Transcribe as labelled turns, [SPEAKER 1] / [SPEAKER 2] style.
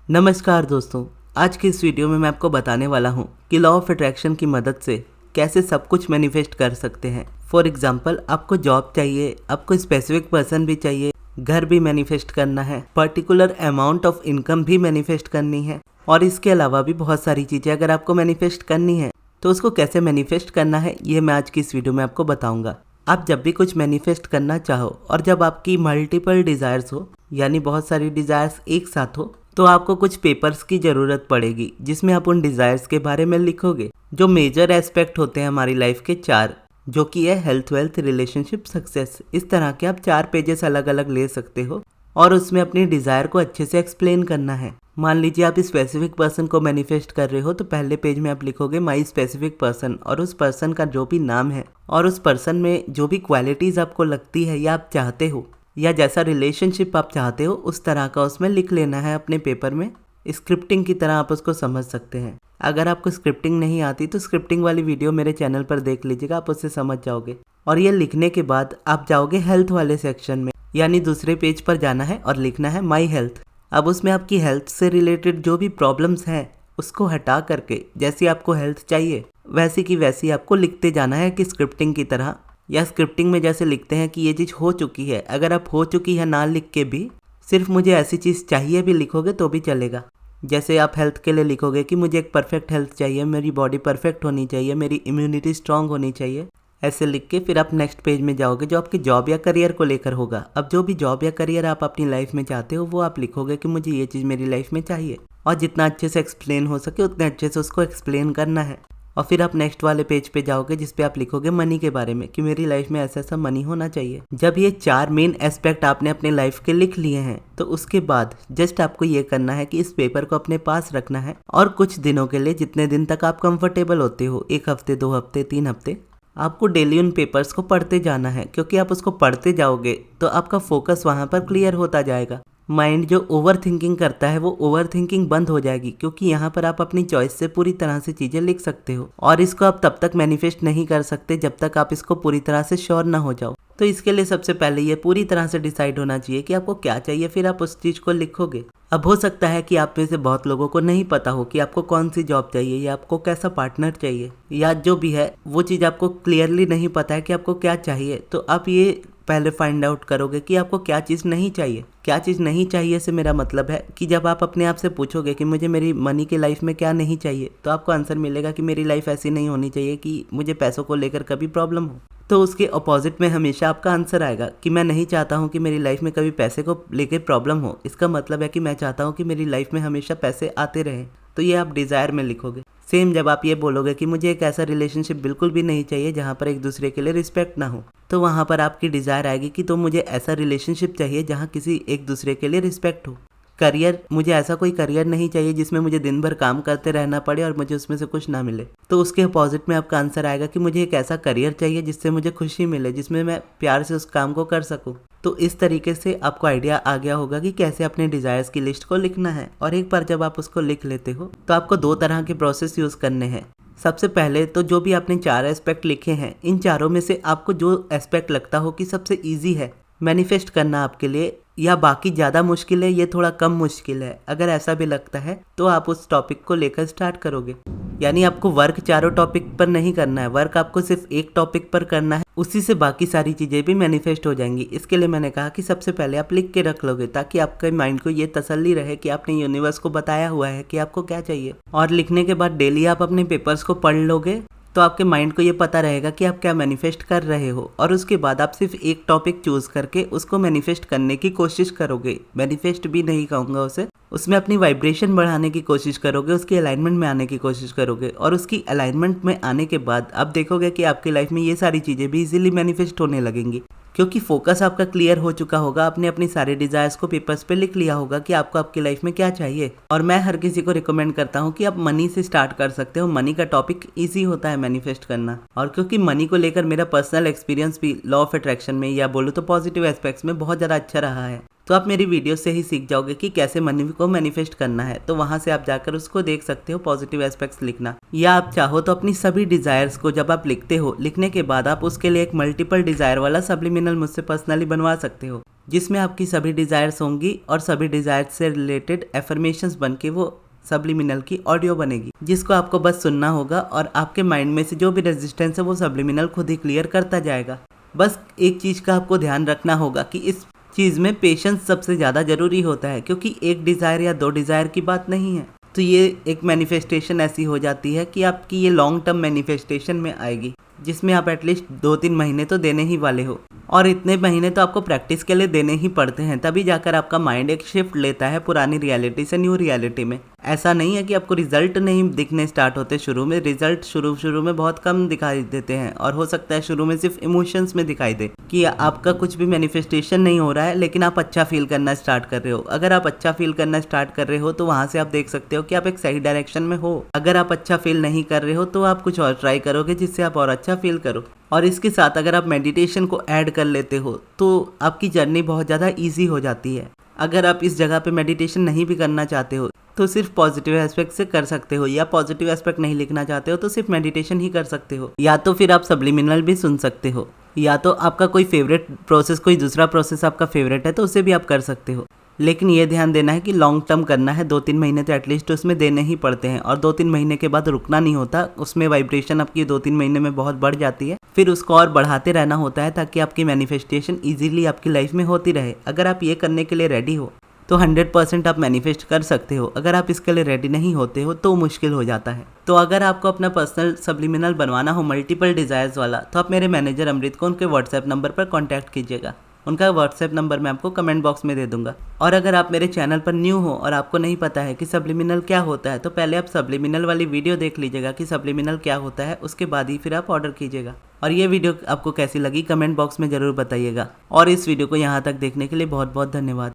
[SPEAKER 1] नमस्कार दोस्तों, आज की इस वीडियो में मैं आपको बताने वाला हूँ कि लॉ ऑफ अट्रैक्शन की मदद से कैसे सब कुछ मैनिफेस्ट कर सकते हैं। फॉर एग्जांपल, आपको जॉब चाहिए, आपको स्पेसिफिक पर्सन भी चाहिए, घर भी मैनिफेस्ट करना है, पर्टिकुलर अमाउंट ऑफ इनकम भी मैनिफेस्ट करनी है और इसके अलावा भी बहुत सारी चीज़ें अगर आपको मैनिफेस्ट करनी है तो उसको कैसे मैनिफेस्ट करना है ये मैं आज की इस वीडियो में आपको बताऊंगा। आप जब भी कुछ मैनिफेस्ट करना चाहो और जब आपकी मल्टीपल डिज़ायर्स हो, यानी बहुत सारी डिज़ायर्स एक साथ हो, तो आपको कुछ पेपर्स की ज़रूरत पड़ेगी जिसमें आप उन डिज़ायर्स के बारे में लिखोगे। जो मेजर एस्पेक्ट होते हैं हमारी लाइफ के चार, जो कि है हेल्थ, वेल्थ, रिलेशनशिप, सक्सेस। इस तरह के आप 4 पेजेस अलग अलग ले सकते हो और उसमें अपनी डिज़ायर को अच्छे से एक्सप्लेन करना है। मान लीजिए आप स्पेसिफिक पर्सन को मैनिफेस्ट कर रहे हो तो पहले पेज में आप लिखोगे माई स्पेसिफिक पर्सन और उस पर्सन का जो भी नाम है और उस पर्सन में जो भी क्वालिटीज़ आपको लगती है या आप चाहते हो या जैसा रिलेशनशिप आप चाहते हो उस तरह का उसमें लिख लेना है अपने पेपर में। स्क्रिप्टिंग की तरह आप उसको समझ सकते हैं। अगर आपको स्क्रिप्टिंग नहीं आती तो स्क्रिप्टिंग वाली वीडियो मेरे चैनल पर देख लीजिएगा, आप उससे समझ जाओगे। और ये लिखने के बाद आप जाओगे हेल्थ वाले सेक्शन में, यानी दूसरे पेज पर जाना है और लिखना है माई हेल्थ। अब उसमें आपकी हेल्थ से रिलेटेड जो भी प्रॉब्लम्स हैं उसको हटा करके जैसी आपको हेल्थ चाहिए वैसी की वैसी आपको लिखते जाना है कि स्क्रिप्टिंग की तरह, या स्क्रिप्टिंग में जैसे लिखते हैं कि ये चीज़ हो चुकी है, अगर आप हो चुकी है ना लिख के भी सिर्फ मुझे ऐसी चीज़ चाहिए भी लिखोगे तो भी चलेगा। जैसे आप हेल्थ के लिए लिखोगे कि मुझे एक परफेक्ट हेल्थ चाहिए, मेरी बॉडी परफेक्ट होनी चाहिए, मेरी इम्यूनिटी स्ट्रांग होनी चाहिए, ऐसे लिख के फिर आप नेक्स्ट पेज में जाओगे जो आपकी जॉब या करियर को लेकर होगा। अब जो भी जॉब या करियर आप अपनी लाइफ में चाहते हो वो आप लिखोगे कि मुझे ये चीज़ मेरी लाइफ में चाहिए और जितना अच्छे से एक्सप्लेन हो सके उतने अच्छे से उसको एक्सप्लेन करना है। और फिर आप नेक्स्ट वाले पेज पे जाओगे जिस पे आप लिखोगे मनी के बारे में कि मेरी लाइफ में ऐसा ऐसा मनी होना चाहिए। जब ये 4 मेन एस्पेक्ट आपने अपने लाइफ के लिख लिए हैं तो उसके बाद जस्ट आपको ये करना है कि इस पेपर को अपने पास रखना है और कुछ दिनों के लिए, जितने दिन तक आप कंफर्टेबल होते हो, 1 हफ्ते, 2 हफ्ते, 3 हफ्ते, आपको डेली उन पेपर्स को पढ़ते जाना है। क्योंकि आप उसको पढ़ते जाओगे तो आपका फोकस वहाँ पर क्लियर होता जाएगा। माइंड जो ओवर थिंकिंग करता है वो ओवर थिंकिंग बंद हो जाएगी, क्योंकि यहाँ पर आप अपनी चॉइस से पूरी तरह से चीज़ें लिख सकते हो और इसको आप तब तक मैनिफेस्ट नहीं कर सकते जब तक आप इसको पूरी तरह से श्योर ना हो जाओ। तो इसके लिए सबसे पहले ये पूरी तरह से डिसाइड होना चाहिए कि आपको क्या चाहिए, फिर आप उस चीज़ को लिखोगे। अब हो सकता है कि आप में से बहुत लोगों को नहीं पता हो कि आपको कौन सी जॉब चाहिए या आपको कैसा पार्टनर चाहिए, या जो भी है वो चीज़ आपको क्लियरली नहीं पता है कि आपको क्या चाहिए। तो आप ये पहले फाइंड आउट करोगे कि आपको क्या चीज़ नहीं चाहिए। क्या चीज़ नहीं चाहिए से मेरा मतलब है कि जब आप अपने आप से पूछोगे कि मुझे मेरी मनी की लाइफ में क्या नहीं चाहिए, तो आपको आंसर मिलेगा कि मेरी लाइफ ऐसी नहीं होनी चाहिए कि मुझे पैसों को लेकर कभी प्रॉब्लम हो। तो उसके अपोजिट में हमेशा आपका आंसर आएगा कि मैं नहीं चाहता हूँ कि मेरी लाइफ में कभी पैसे को लेकर प्रॉब्लम हो। इसका मतलब है कि मैं चाहता हूँ कि मेरी लाइफ में हमेशा पैसे आते रहें। तो ये आप डिज़ायर में लिखोगे। सेम जब आप ये बोलोगे कि मुझे एक ऐसा रिलेशनशिप बिल्कुल भी नहीं चाहिए जहाँ पर एक दूसरे के लिए रिस्पेक्ट ना हो, तो वहाँ पर आपकी डिज़ायर आएगी कि तो मुझे ऐसा रिलेशनशिप चाहिए जहाँ किसी एक दूसरे के लिए रिस्पेक्ट हो। करियर, मुझे ऐसा कोई करियर नहीं चाहिए जिसमें मुझे दिन भर काम करते रहना पड़े और मुझे उसमें से कुछ ना मिले। तो उसके अपोजिट में आपका आंसर आएगा कि मुझे एक ऐसा करियर चाहिए जिससे मुझे खुशी मिले, जिसमें मैं प्यार से उस काम को कर सकूं। तो इस तरीके से आपको आइडिया आ गया होगा कि कैसे अपने डिज़ायर्स की लिस्ट को लिखना है। और एक बार जब आप उसको लिख लेते हो तो आपको 2 तरह के प्रोसेस यूज़ करने हैं। सबसे पहले तो जो भी आपने 4 एस्पेक्ट लिखे हैं, इन चारों में से आपको जो एस्पेक्ट लगता हो कि सबसे ईजी है मैनिफेस्ट करना आपके लिए, या बाकी ज़्यादा मुश्किल है, ये थोड़ा कम मुश्किल है, अगर ऐसा भी लगता है तो आप उस टॉपिक को लेकर स्टार्ट करोगे। यानी आपको वर्क चारों टॉपिक पर नहीं करना है, वर्क आपको सिर्फ एक टॉपिक पर करना है, उसी से बाकी सारी चीज़ें भी मैनिफेस्ट हो जाएंगी। इसके लिए मैंने कहा कि सबसे पहले आप लिख के रख लोगे ताकि आपके माइंड को ये तसल्ली रहे कि आपने यूनिवर्स को बताया हुआ है कि आपको क्या चाहिए। और लिखने के बाद डेली आप अपने पेपर्स को पढ़ लोगे तो आपके माइंड को ये पता रहेगा कि आप क्या मैनिफेस्ट कर रहे हो। और उसके बाद आप सिर्फ एक टॉपिक चूज करके उसको मैनिफेस्ट करने की कोशिश करोगे। मैनिफेस्ट भी नहीं कहूँगा उसे, उसमें अपनी वाइब्रेशन बढ़ाने की कोशिश करोगे, उसकी अलाइनमेंट में आने की कोशिश करोगे। और उसकी अलाइनमेंट में आने के बाद आप देखोगे कि आपकी लाइफ में ये सारी चीज़ें भी इजीली मैनिफेस्ट होने लगेंगी, क्योंकि फोकस आपका क्लियर हो चुका होगा। आपने अपनी सारे डिज़ायर्स को पेपर्स पे लिख लिया होगा कि आपको आपकी लाइफ में क्या चाहिए। और मैं हर किसी को रिकमेंड करता हूँ कि आप मनी से स्टार्ट कर सकते हो। मनी का टॉपिक इजी होता है मैनिफेस्ट करना। और क्योंकि मनी को लेकर मेरा पर्सनल एक्सपीरियंस भी लॉ ऑफ अट्रैक्शन में, या बोलूँ तो पॉजिटिव एस्पेक्ट्स में, बहुत ज़्यादा अच्छा रहा है, तो आप मेरी वीडियो से ही सीख जाओगे कि कैसे मनी को मैनिफेस्ट करना है। तो वहां से आप जाकर उसको देख सकते हो, पॉजिटिव एस्पेक्ट्स लिखना। या आप चाहो तो अपनी सभी डिजायर्स को जब आप लिखते हो, लिखने के बाद आप उसके लिए एक मल्टीपल डिजायर वाला सब्लिमिनल मुझसे पर्सनली बनवा सकते हो, जिसमें आपकी सभी डिजायर्स होंगी और सभी डिजायर्स से रिलेटेड एफर्मेशंस बन के वो सब्लिमिनल की ऑडियो बनेगी, जिसको आपको बस सुनना होगा और आपके माइंड में से जो भी रेजिस्टेंस है वो सब्लिमिनल खुद ही क्लियर करता जाएगा। बस एक चीज का आपको ध्यान रखना होगा कि इस चीज में पेशेंस सबसे ज्यादा जरूरी होता है, क्योंकि एक डिजायर या दो डिजायर की बात नहीं है। तो ये एक मैनिफेस्टेशन ऐसी हो जाती है कि आपकी ये लॉन्ग टर्म मैनिफेस्टेशन में आएगी, जिसमें आप एटलीस्ट 2-3 महीने तो देने ही वाले हो, और इतने महीने तो आपको प्रैक्टिस के लिए देने ही पड़ते हैं, तभी जाकर आपका माइंड एक शिफ्ट लेता है पुरानी रियलिटी से न्यू रियलिटी में। ऐसा नहीं है कि आपको रिजल्ट नहीं दिखने स्टार्ट होते शुरू में, रिजल्ट शुरू में बहुत कम दिखाई देते हैं, और हो सकता है शुरू में सिर्फ इमोशंस में दिखाई दे कि आपका कुछ भी मैनिफेस्टेशन नहीं हो रहा है, लेकिन आप अच्छा फील करना स्टार्ट कर रहे हो। अगर आप अच्छा फील करना स्टार्ट कर रहे हो तो वहां से आप देख सकते हो कि आप एक सही डायरेक्शन में हो। अगर आप अच्छा फील नहीं कर रहे हो तो आप कुछ और ट्राई करोगे जिससे आप और अच्छा फील करो। और इसके साथ अगर आप मेडिटेशन को ऐड कर लेते हो तो आपकी जर्नी बहुत ज़्यादा ईजी हो जाती है। अगर आप इस जगह पे मेडिटेशन नहीं भी करना चाहते हो तो सिर्फ पॉजिटिव एस्पेक्ट से कर सकते हो, या पॉजिटिव एस्पेक्ट नहीं लिखना चाहते हो तो सिर्फ मेडिटेशन ही कर सकते हो, या तो फिर आप सब्लिमिनल भी सुन सकते हो, या तो आपका कोई फेवरेट प्रोसेस, कोई दूसरा प्रोसेस आपका फेवरेट है तो उसे भी आप कर सकते हो। लेकिन ये ध्यान देना है कि लॉन्ग टर्म करना है, 2-3 महीने तो एटलीस्ट उसमें देने ही पड़ते हैं, और 2-3 महीने के बाद रुकना नहीं होता। उसमें वाइब्रेशन आपकी 2-3 महीने में बहुत बढ़ जाती है, फिर उसको और बढ़ाते रहना होता है ताकि आपकी मैनिफेस्टेशन इजीली आपकी लाइफ में होती रहे। अगर आप ये करने के लिए रेडी हो तो 100% आप मैनिफेस्ट कर सकते हो। अगर आप इसके लिए रेडी नहीं होते हो तो मुश्किल हो जाता है। तो अगर आपको अपना पर्सनल सब्लिमिनल बनवाना हो मल्टीपल डिजायर्स वाला, तो आप मेरे मैनेजर अमृत को उनके व्हाट्सएप नंबर पर कॉन्टैक्ट कीजिएगा। उनका व्हाट्सएप नंबर मैं आपको कमेंट बॉक्स में दे दूंगा। और अगर आप मेरे चैनल पर न्यू हो और आपको नहीं पता है कि सब्लिमिनल क्या होता है, तो पहले आप सब्लिमिनल वाली वीडियो देख लीजिएगा कि सब्लिमिनल क्या होता है, उसके बाद ही फिर आप ऑर्डर कीजिएगा। और ये वीडियो आपको कैसी लगी कमेंट बॉक्स में ज़रूर बताइएगा। और इस वीडियो को यहाँ तक देखने के लिए बहुत बहुत धन्यवाद।